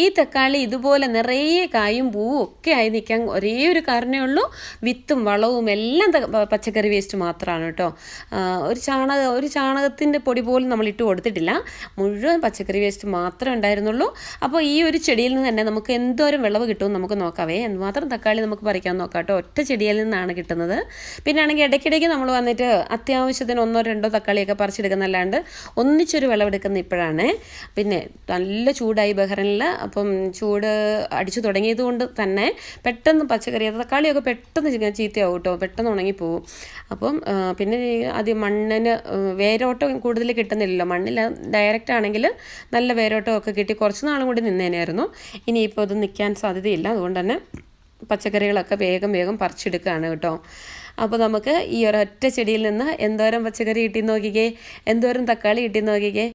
ഈ തക്കാളി ഇതുപോലെ നിറയെ കായും പൂവും ഒക്കെ ആയി നിൽക്കാൻ ഒരേ ഒരു കാരണമേ ഉള്ളൂ, വിത്തും വളവും എല്ലാം പച്ചക്കറി വേസ്റ്റ് മാത്രമാണ് കേട്ടോ. ഒരു ചാണകത്തിൻ്റെ പൊടി പോലും നമ്മൾ ഇട്ട് കൊടുത്തിട്ടില്ല, മുഴുവൻ പച്ചക്കറി വേസ്റ്റ് മാത്രമേ ഉണ്ടായിരുന്നുള്ളൂ. അപ്പോൾ ഈ ഒരു ചെടിയിൽ നിന്ന് തന്നെ നമുക്ക് എന്തോരം വിളവ് കിട്ടുമെന്ന് നമുക്ക് നോക്കാവേ. എന്തുമാത്രം തക്കാളി നമുക്ക് പറിക്കാൻ നോക്കാം കേട്ടോ. ഒറ്റ ചെടിയിൽ നിന്നാണ് കിട്ടുന്നത്. പിന്നെ ആണെങ്കിൽ ഇടയ്ക്കിടയ്ക്ക് നമ്മൾ വന്നിട്ട് അത്യാവശ്യത്തിന് 1-2 തക്കാളിയൊക്കെ പറിച്ചെടുക്കുന്നല്ലാണ്ട് ഒന്നിച്ചൊരു വിളവെടുക്കുന്ന ഇപ്പോഴാണ്. പിന്നെ നല്ല ചൂടായി ബഹ്റൈനിൽ. അപ്പം ചൂട് അടിച്ചു തുടങ്ങിയത് കൊണ്ട് തന്നെ പെട്ടെന്ന് പച്ചക്കറി തക്കാളിയൊക്കെ പെട്ടെന്ന് ചീത്തയാവും കേട്ടോ, പെട്ടെന്ന് ഉണങ്ങിപ്പോവും. അപ്പം പിന്നെ ആദ്യം മണ്ണിന് വേരോട്ടം കൂടുതൽ കിട്ടുന്നില്ലല്ലോ. മണ്ണിൽ ഡയറക്റ്റ് ആണെങ്കിൽ നല്ല വേരോട്ടമൊക്കെ കിട്ടി കുറച്ച് നാളും കൂടി നിന്നേനായിരുന്നു. ഇനിയിപ്പോൾ അത് നിൽക്കാൻ സാധ്യതയില്ല. അതുകൊണ്ട് തന്നെ പച്ചക്കറികളൊക്കെ വേഗം പറിച്ചെടുക്കുകയാണ് കേട്ടോ. അപ്പോൾ നമുക്ക് ഈ ഒരൊറ്റ ചെടിയിൽ നിന്ന് എന്തോരം പച്ചക്കറി കിട്ടി നോക്കിക്കേ, എന്തോരം തക്കാളി കിട്ടി നോക്കിക്കേ.